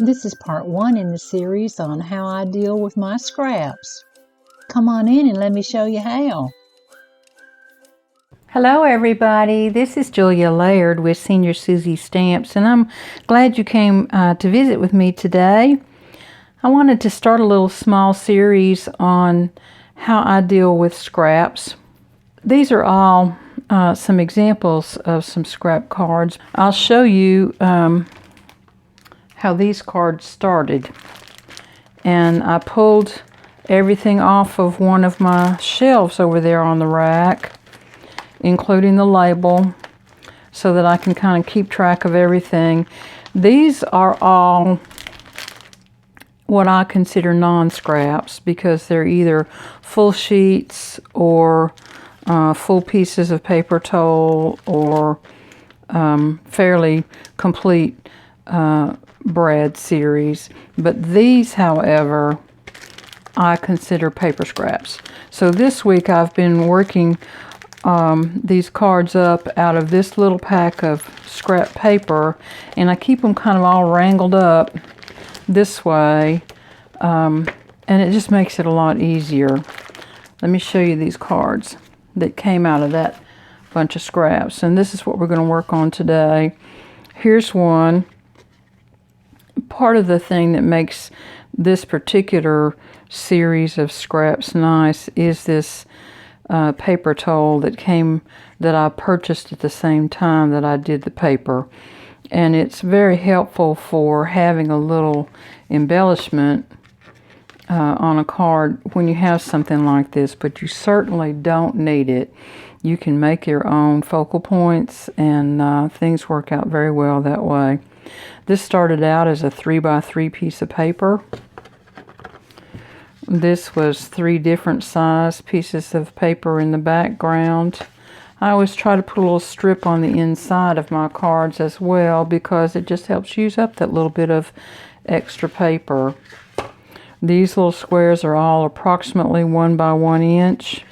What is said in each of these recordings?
This is part 1 in the series on how I deal with my scraps. Come on in and let me show you how. Hello everybody, this is Julia Laird with Senior Susie Stamps, and I'm glad you came to visit with me today. I wanted to start a little small series on how I deal with scraps. These are all some examples of some scrap cards. I'll show you how these cards started. And I pulled everything off of one of my shelves over there on the rack, including the label, so that I can kind of keep track of everything. These are all what I consider non-scraps because they're either full sheets or full pieces of paper towel or fairly complete brad series. But these, however, I consider paper scraps. So this week I've been working these cards up out of this little pack of scrap paper, and I keep them kind of all wrangled up this way, and it just makes it a lot easier. Let me show you these cards that came out of that bunch of scraps, and this is what we're going to work on today. Here's one. Part of the thing that makes this particular series of scraps nice is this paper towel that I purchased at the same time that I did the paper, and it's very helpful for having a little embellishment on a card when you have something like this, but you certainly don't need it. You can make your own focal points, and things work out very well that way. This started out as a 3x3 piece of paper. This was 3 different size pieces of paper in the background. I always try to put a little strip on the inside of my cards as well because it just helps use up that little bit of extra paper. These little squares are all approximately 1 by 1 inch,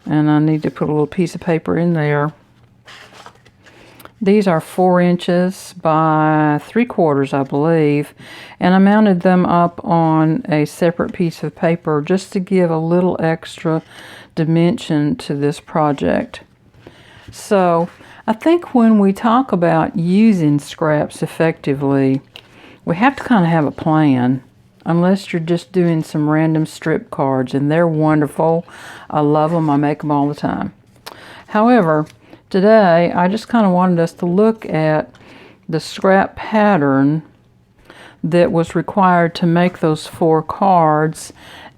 and I need to put a little piece of paper in there. These are 4 inches by 3/4, I believe, and I mounted them up on a separate piece of paper just to give a little extra dimension to this project. So I think when we talk about using scraps effectively, we have to kind of have a plan, unless you're just doing some random strip cards, and they're wonderful. I love them. I make them all the time. However, today I just kind of wanted us to look at the scrap pattern that was required to make those 4 cards,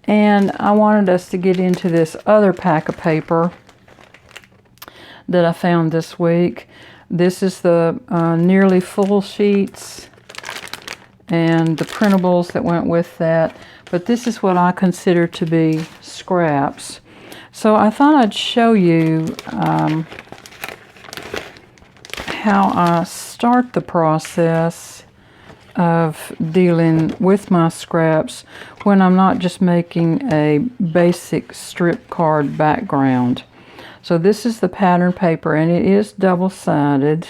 and I wanted us to get into this other pack of paper that I found this week. This is the nearly full sheets and the printables that went with that, but this is what I consider to be scraps. So I thought I'd show you how I start the process of dealing with my scraps when I'm not just making a basic strip card background. So this is the pattern paper, and it is double-sided.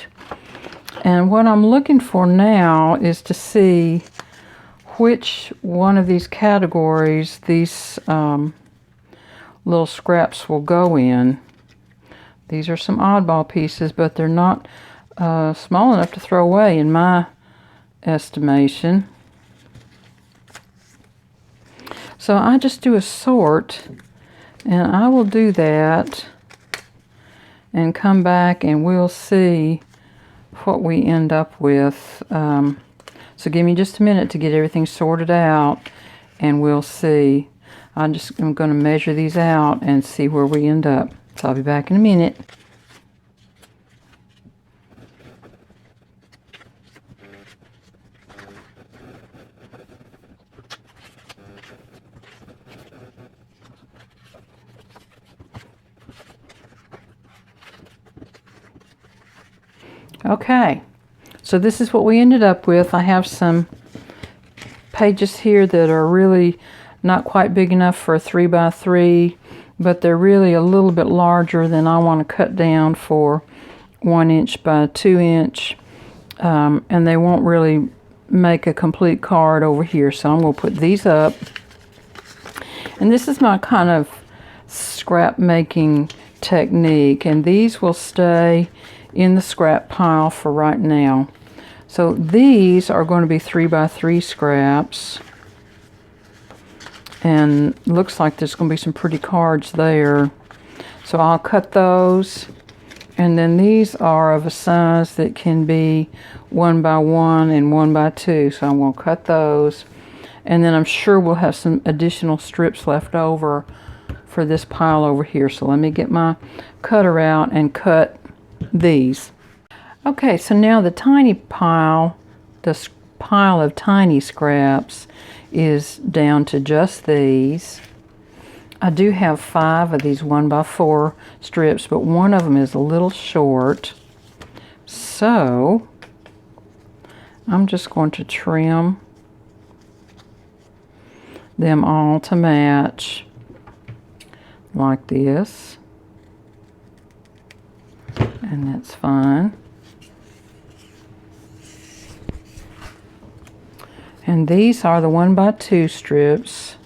And what I'm looking for now is to see which one of these categories these little scraps will go in. These are some oddball pieces, but they're not small enough to throw away in my estimation. So I just do a sort, and I will do that and come back and we'll see what we end up with. So give me just a minute to get everything sorted out, and we'll see. I'm going to measure these out and see where we end up. So I'll be back in a minute. Okay, so this is what we ended up with. I have some pages here that are really not quite big enough for a 3x3, but they're really a little bit larger than I want to cut down for 1 inch by 2 inch, and they won't really make a complete card over here. So I'm going to put these up. And this is my kind of scrap making technique, and these will stay in the scrap pile for right now. So these are going to be 3x3 scraps, and looks like there's going to be some pretty cards there. So I'll cut those, and then these are of a size that can be 1x1 and 1x2. So I'm going to cut those. And then I'm sure we'll have some additional strips left over for this pile over here. So let me get my cutter out and cut these. Okay, so now the tiny pile, the pile of tiny scraps is down to just these. I do have 5 of these 1x4 strips, but one of them is a little short. So I'm just going to trim them all to match like this, and that's fine. And these are the 1x2 strips.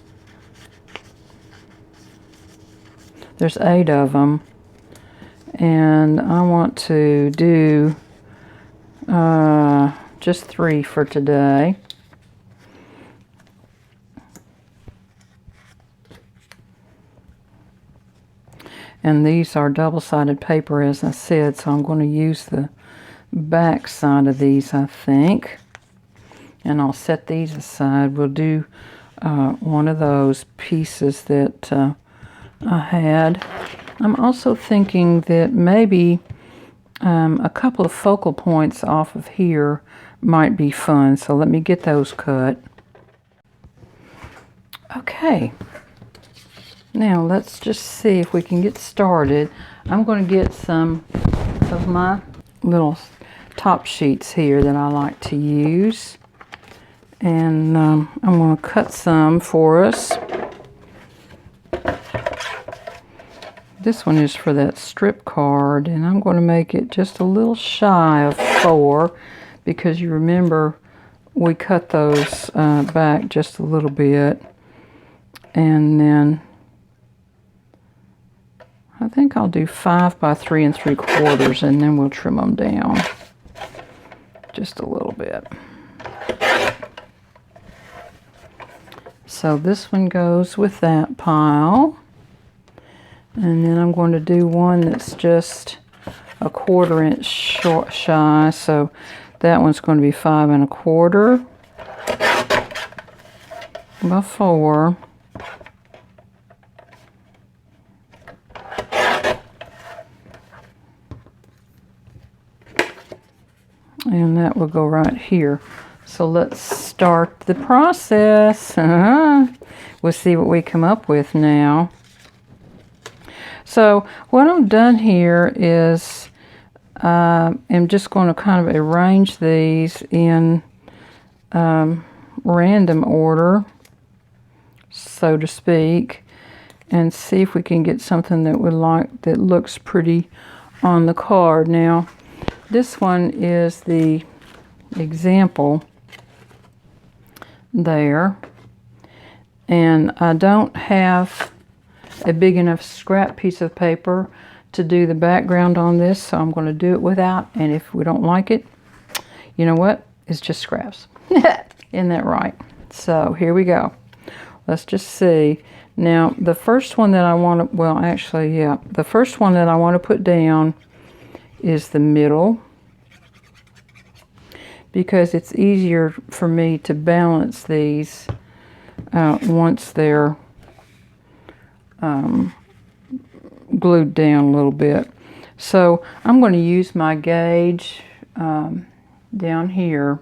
There's 8 of them, and I want to do just 3 for today. And these are double-sided paper, as I said, so I'm going to use the back side of these, I think. And I'll set these aside. We'll do one of those pieces that I had. I'm also thinking that maybe a couple of focal points off of here might be fun. So let me get those cut. Okay. Now let's just see if we can get started. I'm going to get some of my little top sheets here that I like to use. And I'm going to cut some for us. This one is for that strip card, and I'm going to make it just a little shy of 4 because you remember we cut those back just a little bit. And then I think I'll do 5 by 3 3/4, and then we'll trim them down just a little bit. So this one goes with that pile. And then I'm going to do one that's just a 1/4 inch short shy. So that one's going to be 5 1/4 by 4. And that will go right here. So let's start the process. We'll see what we come up with now. So what I've done here is I'm just going to kind of arrange these in random order, so to speak, and see if we can get something that that looks pretty on the card. Now, this one is the example there, and I don't have a big enough scrap piece of paper to do the background on this, so I'm going to do it without. And if we don't like it, you know what? It's just scraps. Isn't that right? So here we go. Let's just see. Now, the first one that I want to, well, actually, yeah, the first one that I want to put down is the middle, because it's easier for me to balance these once they're glued down a little bit. So I'm going to use my gauge down here,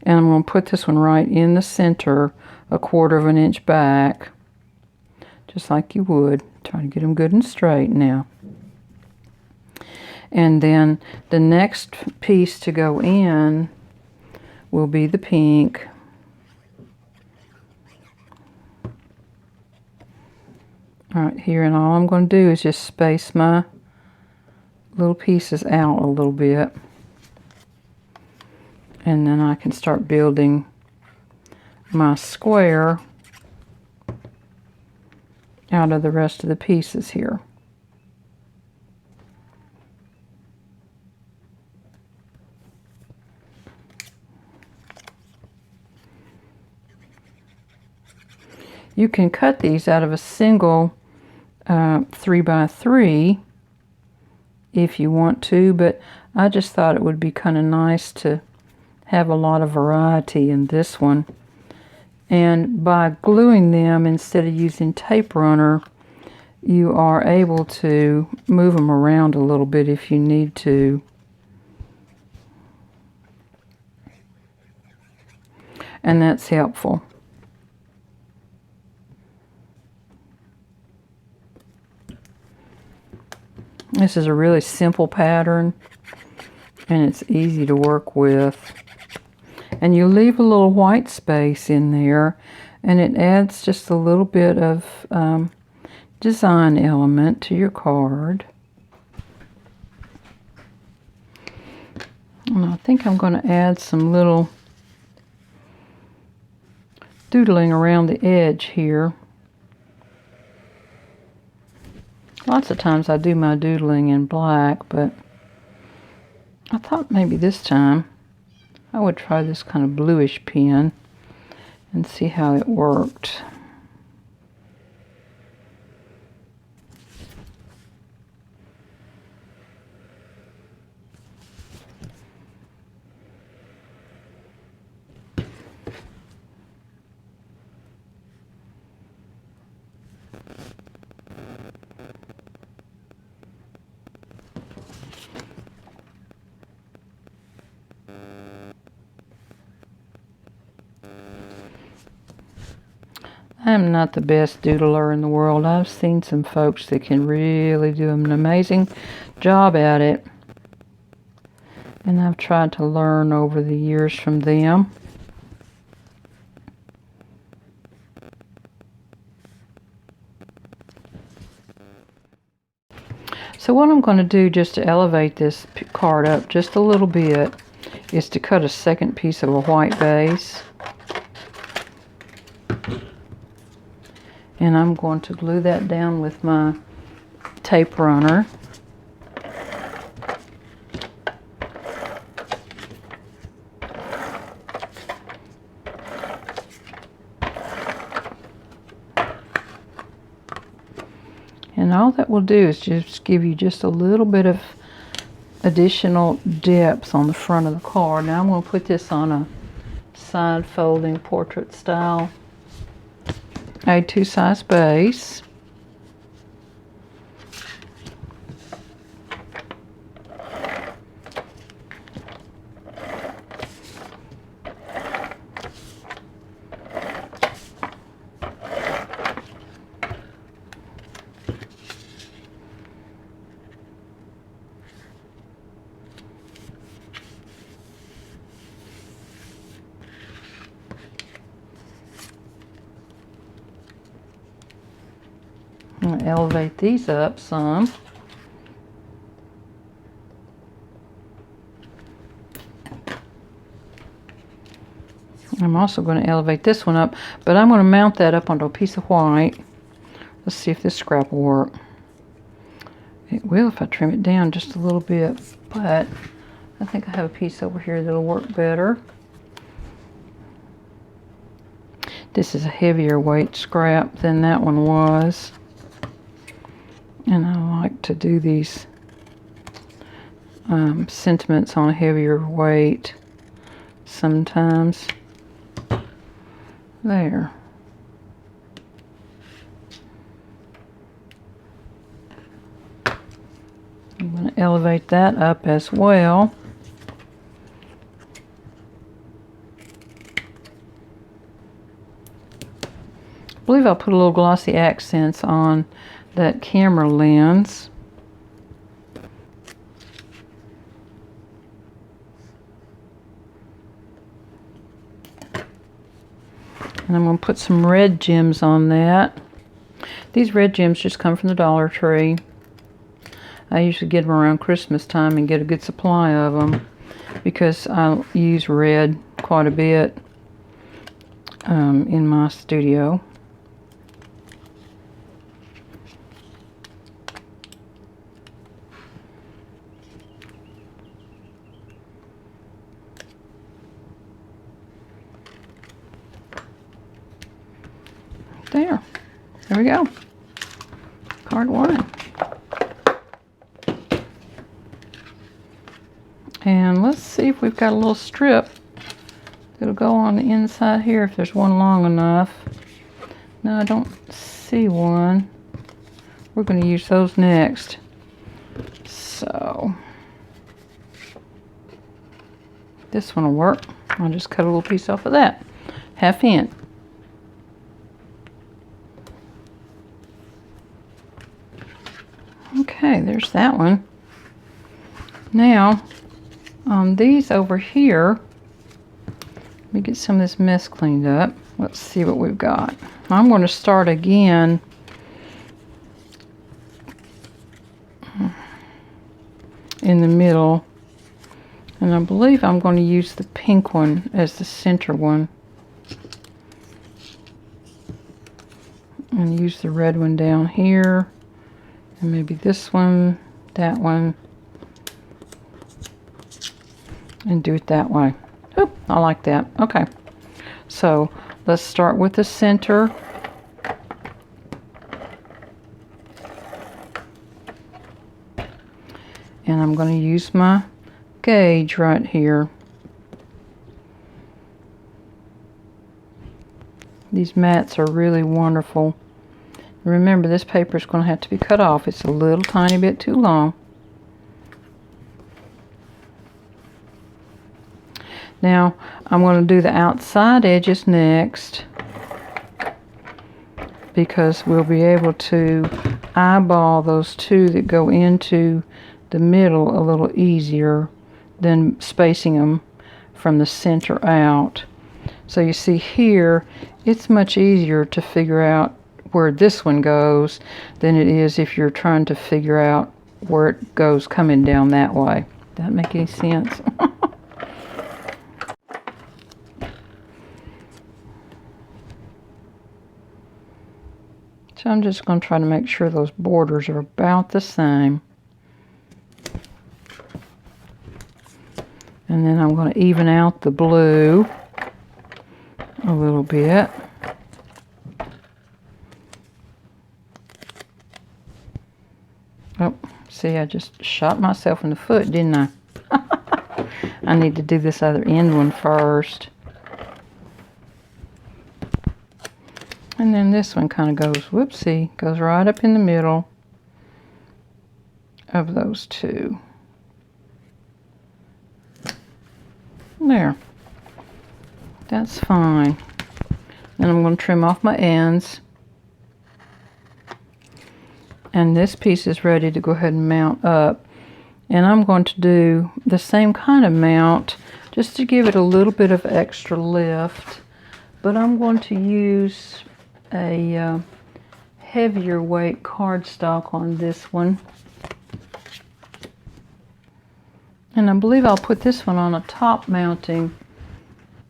and I'm going to put this one right in the center, 1/4 inch back, just like you would. Try to get them good and straight now. And then the next piece to go in will be the pink. Right here, and all I'm going to do is just space my little pieces out a little bit. And then I can start building my square out of the rest of the pieces here. You can cut these out of a single 3x3 if you want to, but I just thought it would be kind of nice to have a lot of variety in this one. And by gluing them instead of using tape runner, you are able to move them around a little bit if you need to. And that's helpful. This is a really simple pattern, and it's easy to work with. And you leave a little white space in there, and it adds just a little bit of design element to your card. And I think I'm going to add some little doodling around the edge here. Lots of times I do my doodling in black, but I thought maybe this time I would try this kind of bluish pen and see how it worked. I'm not the best doodler in the world. I've seen some folks that can really do an amazing job at it, and I've tried to learn over the years from them. So what I'm going to do just to elevate this card up just a little bit is to cut a second piece of a white base. And I'm going to glue that down with my tape runner. And all that will do is just give you just a little bit of additional depth on the front of the card. Now I'm going to put this on a side folding portrait style A2 size base. I'm going to elevate these up some. I'm also going to elevate this one up, but I'm going to mount that up onto a piece of white. Let's see if this scrap will work. It will if I trim it down just a little bit, but I think I have a piece over here that'll work better. This is a heavier weight scrap than that one was. And I like to do these sentiments on a heavier weight sometimes. There. I'm going to elevate that up as well. I believe I'll put a little glossy accents on that camera lens. And I'm going to put some red gems on that. These red gems just come from the Dollar Tree. I usually get them around Christmas time and get a good supply of them. because I use red quite a bit in my studio. There we go. Card 1. And let's see if we've got a little strip that'll go on the inside here if there's one long enough. No, I don't see one. We're going to use those next. So this one will work. I'll just cut a little piece off of that. 1/2 inch. Okay, there's that one. Now, on these over here, let me get some of this mess cleaned up. Let's see what we've got. I'm going to start again in the middle, and I believe I'm going to use the pink one as the center one, and use the red one down here. And maybe this one, that one, and do it that way. Oop, I like that. Okay, so let's start with the center. And I'm going to use my gauge right here. These mats are really wonderful. Remember, this paper is going to have to be cut off. It's a little tiny bit too long. Now, I'm going to do the outside edges next, because we'll be able to eyeball those two that go into the middle a little easier than spacing them from the center out. So you see here, it's much easier to figure out where this one goes than it is if you're trying to figure out where it goes coming down that way. Does that make any sense? So I'm just going to try to make sure those borders are about the same. And then I'm going to even out the blue a little bit. Oh, see, I just shot myself in the foot, didn't I? I need to do this other end one first. And then this one kind of goes, whoopsie, goes right up in the middle of those two. There. That's fine. Then I'm going to trim off my ends. And this piece is ready to go ahead and mount up. And I'm going to do the same kind of mount just to give it a little bit of extra lift. But I'm going to use a heavier weight cardstock on this one. And I believe I'll put this one on a top mounting,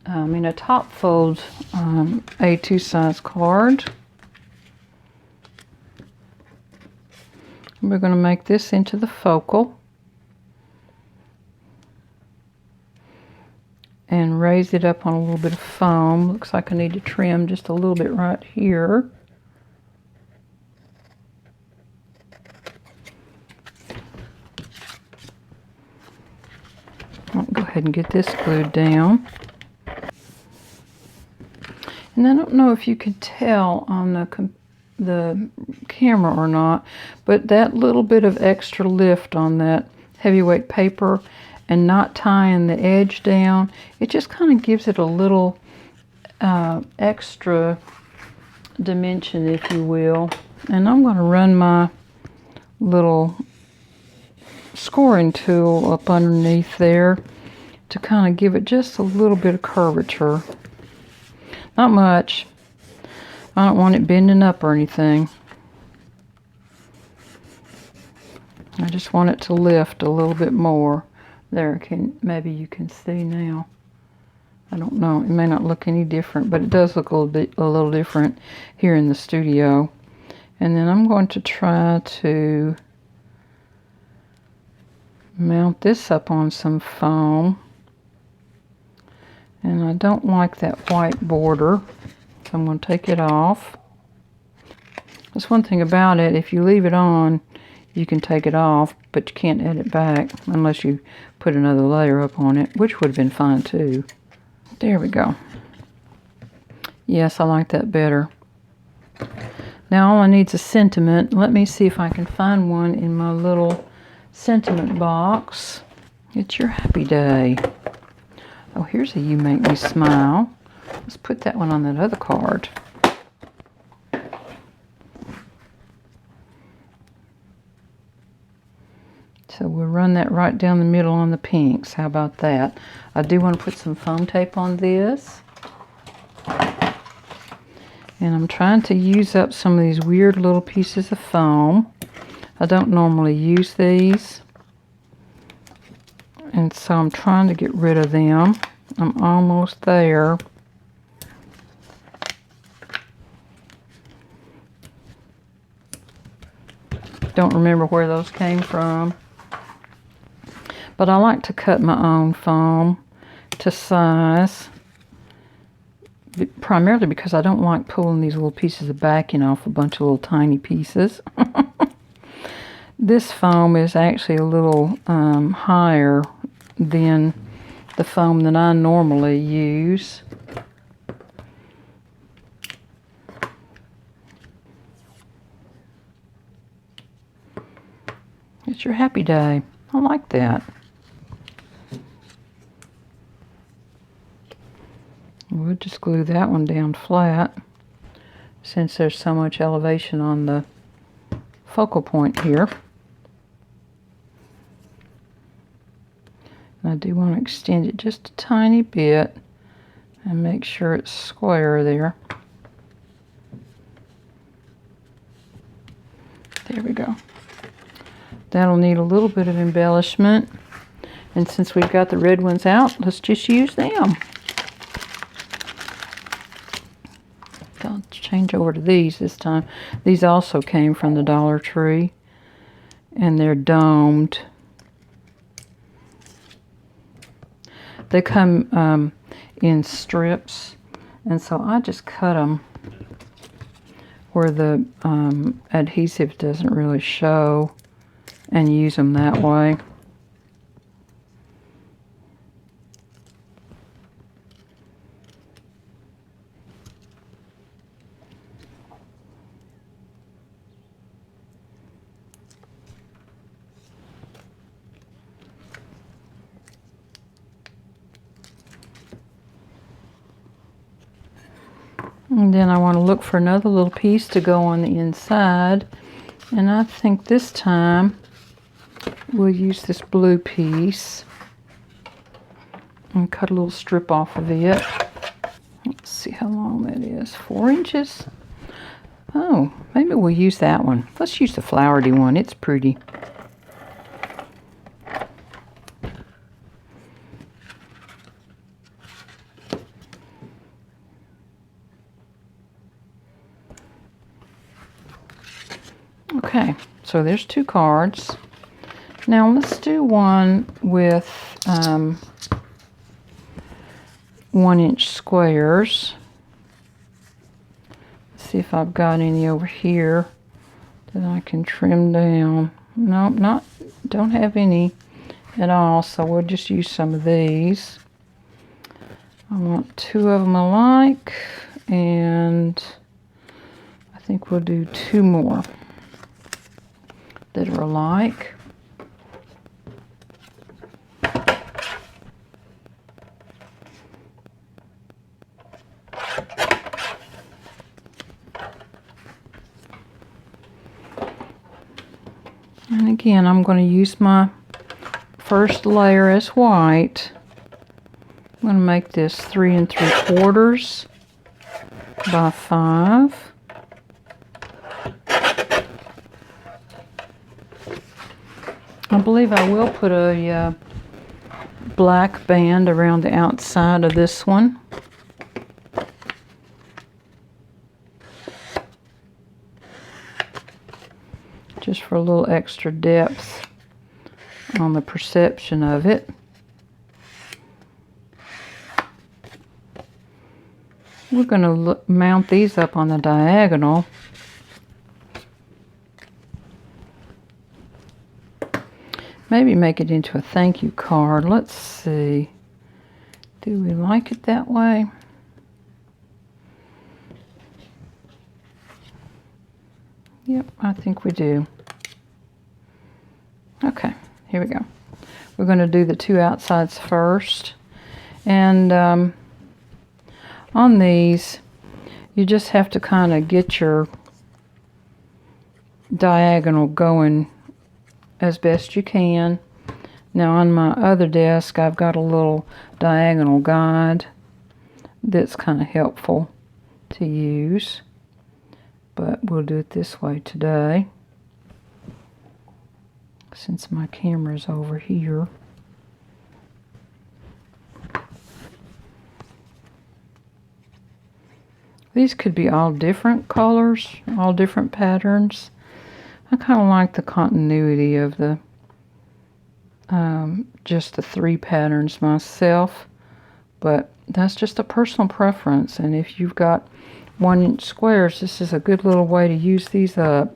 a top fold A2 size card. We're going to make this into the focal and raise it up on a little bit of foam. Looks like I need to trim just a little bit right here. I'll go ahead and get this glued down. And I don't know if you can tell on the camera or not, but that little bit of extra lift on that heavyweight paper and not tying the edge down, it just kind of gives it a little extra dimension, if you will. And I'm going to run my little scoring tool up underneath there to kind of give it just a little bit of curvature. Not much. I don't want it bending up or anything. I just want it to lift a little bit more. There, maybe you can see now. I don't know, it may not look any different, but it does look a little different here in the studio. And then I'm going to try to mount this up on some foam. And I don't like that white border, so I'm going to take it off. That's one thing about it, if you leave it on, you can take it off, but you can't add it back unless you put another layer up on it, which would have been fine too. There we go. Yes, I like that better. Now all I need is a sentiment. Let me see if I can find one in my little sentiment box. It's your happy day. Oh, here's a You Make Me Smile. Let's put that one on that other card. So we'll run that right down the middle on the pinks. How about that? I do want to put some foam tape on this. And I'm trying to use up some of these weird little pieces of foam. I don't normally use these. And so I'm trying to get rid of them. I'm almost there. Don't remember where those came from. But I like to cut my own foam to size. Primarily because I don't like pulling these little pieces of backing off a bunch of little tiny pieces. This foam is actually a little higher than the foam that I normally use. It's your happy day. I like that. We'll just glue that one down flat since there's so much elevation on the focal point here. And I do want to extend it just a tiny bit and make sure it's square there. There we go. That'll need a little bit of embellishment. And since we've got the red ones out, let's just use them. I'll change over to these this time. These also came from the Dollar Tree. And they're domed. They come in strips. And so I just cut them where the adhesive doesn't really show and use them that way. And then I want to look for another little piece to go on the inside. And I think this time we'll use this blue piece and cut a little strip off of it. Let's see how long that is. 4 inches? Oh, maybe we'll use that one. Let's use the flowery one. It's pretty. Okay, so there's 2 cards. Now let's do one with 1-inch squares. Let's see if I've got any over here that I can trim down. Nope, don't have any at all, so we'll just use some of these. I want 2 of them alike, and I think we'll do 2 more that are alike. And again, I'm going to use my first layer as white. I'm going to make this 3 3/4 by 5. I believe I will put a black band around the outside of this one. Just for a little extra depth on the perception of it. We're going to mount these up on the diagonal. Maybe make it into a thank you card. Let's see. Do we like it that way? Yep, I think we do. Okay, here we go. We're going to do the two outsides first. And on these, you just have to kind of get your diagonal going as best you can. Now on my other desk, I've got a little diagonal guide that's kind of helpful to use. But we'll do it this way today, since my camera's over here. These could be all different colors, all different patterns. I kind of like the continuity of the just the three patterns myself, but that's just a personal preference. And if you've got 1-inch squares, this is a good little way to use these up.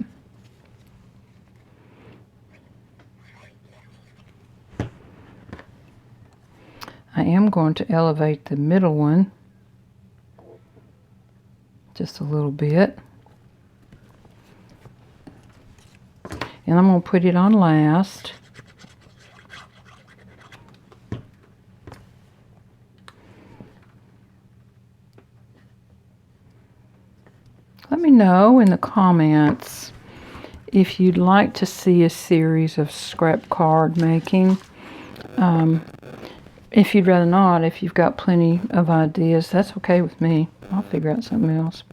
I am going to elevate the middle one just a little bit. And I'm going to put it on last. Let me know in the comments if you'd like to see a series of scrap card making. If you'd rather not, if you've got plenty of ideas, that's okay with me. I'll figure out something else.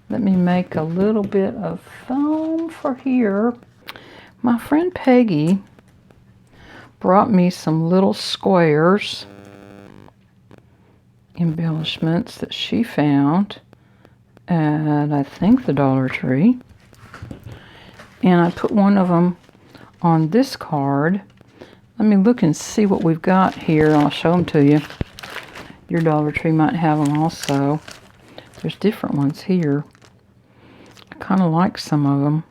Let me make a little bit of foam for here. My friend Peggy brought me some little squares, embellishments that she found at, I think, the Dollar Tree. And I put one of them on this card. Let me look and see what we've got here. I'll show them to you. Your Dollar Tree might have them also. There's different ones here. I kind of like some of them.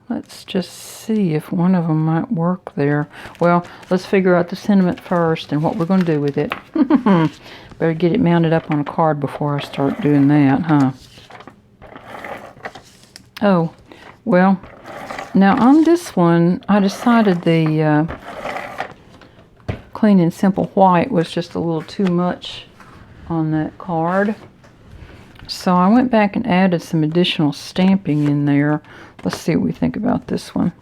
Let's just see if one of them might work there. Well, let's figure out the sentiment first and what we're going to do with it. Better get it mounted up on a card before I start doing that, huh? Oh, well, now on this one, I decided the Clean and Simple White was just a little too much on that card. So I went back and added some additional stamping in there. Let's see what we think about this one.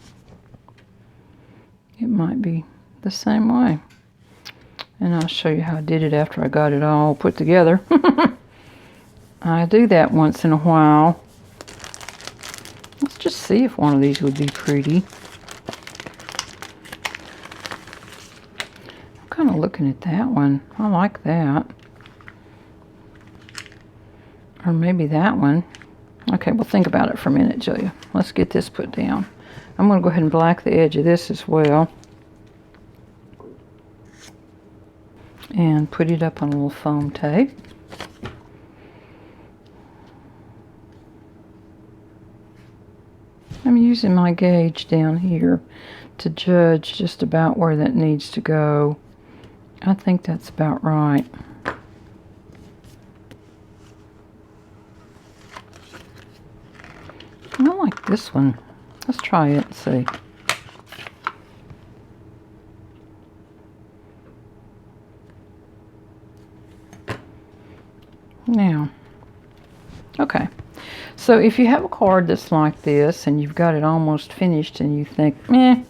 It might be the same way. And I'll show you how I did it after I got it all put together. I do that once in a while. Let's just see if one of these would be pretty. I'm kind of looking at that one. I like that. Or maybe that one. Okay, well, think about it for a minute, Julia. Let's get this put down. I'm going to go ahead and black the edge of this as well. And put it up on a little foam tape. I'm using my gauge down here to judge just about where that needs to go. I think that's about right. I like this one. Let's try it and see. Now, okay. So if you have a card that's like this and you've got it almost finished and you think, I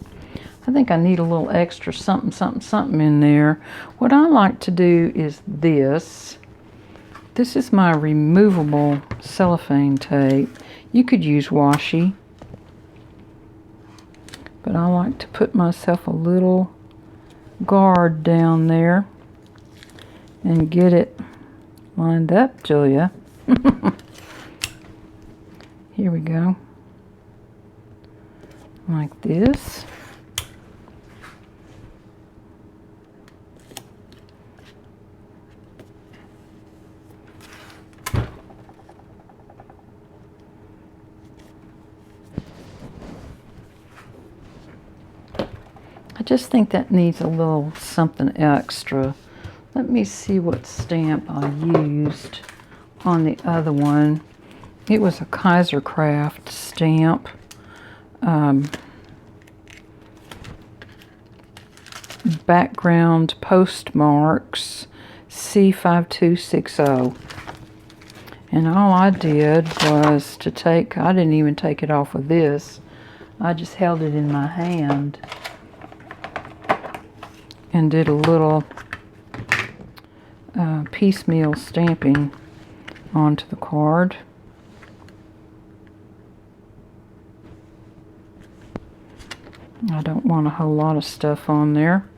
think I need a little extra something, something, something in there. What I like to do is this. This is my removable cellophane tape. You could use washi, but I like to put myself a little guard down there and get it lined up, Julia. Here we go. Like this. I just think that needs a little something extra. Let me see what stamp I used on the other one. It was a Kaisercraft stamp. Background postmarks C5260. And all I did was to take, I didn't even take it off with this. I just held it in my hand and did a little piecemeal stamping onto the card. I don't want a whole lot of stuff on there,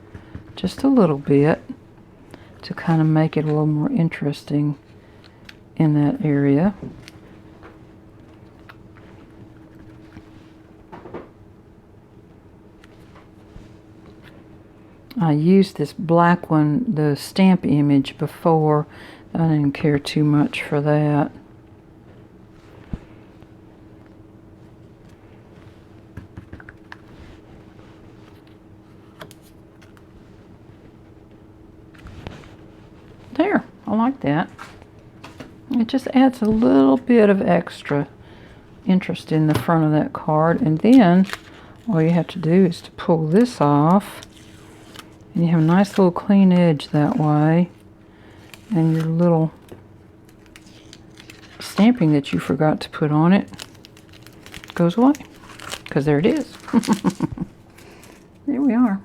just a little bit to kind of make it a little more interesting in that area. I used this black one, the stamp image, before. I didn't care too much for that. There, I like that. It just adds a little bit of extra interest in the front of that card. And then all you have to do is to pull this off. And you have a nice little clean edge that way. And your little stamping that you forgot to put on it goes away. Because there it is. There we are.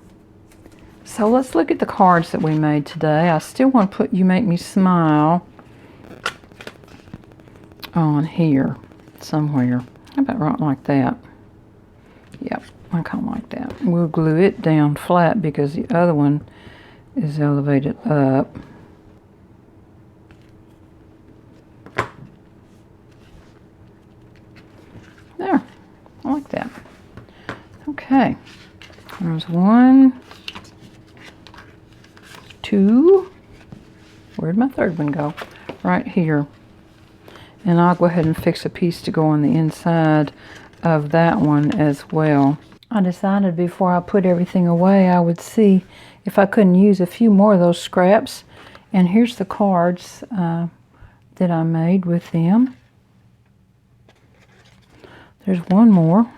So let's look at the cards that we made today. I still want to put You Make Me Smile on here somewhere. How about right like that? Yep. I kind of like that. We'll glue it down flat because the other one is elevated up. There. I like that. Okay. There's 1, 2. Where'd my third one go? Right here. And I'll go ahead and fix a piece to go on the inside of that one as well. I decided before I put everything away I would see if I couldn't use a few more of those scraps. And here's the cards that I made with them. There's one more.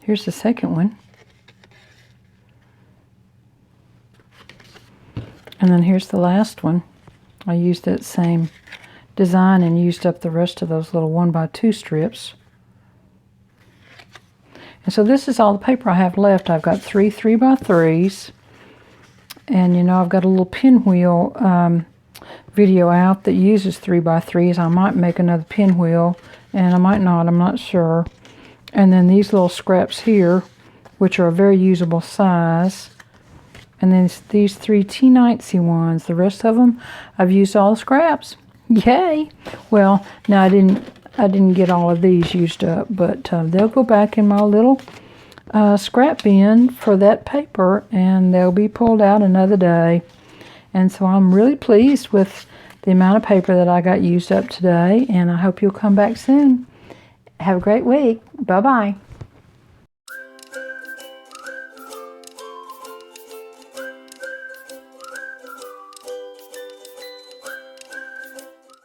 Here's the second one. And then here's the last one. I used that same design and used up the rest of those little 1x2 strips. And so this is all the paper I have left. I've got 3 3x3s. And you know, I've got a little pinwheel video out that uses 3x3s. I might make another pinwheel, and I might not, I'm not sure. And then these little scraps here, which are a very usable size. And then these 3 T-Nightsy ones. The rest of them, I've used all the scraps. Yay! Well, now I didn't get all of these used up, but they'll go back in my little scrap bin for that paper, and they'll be pulled out another day. And so I'm really pleased with the amount of paper that I got used up today, and I hope you'll come back soon. Have a great week. Bye-bye.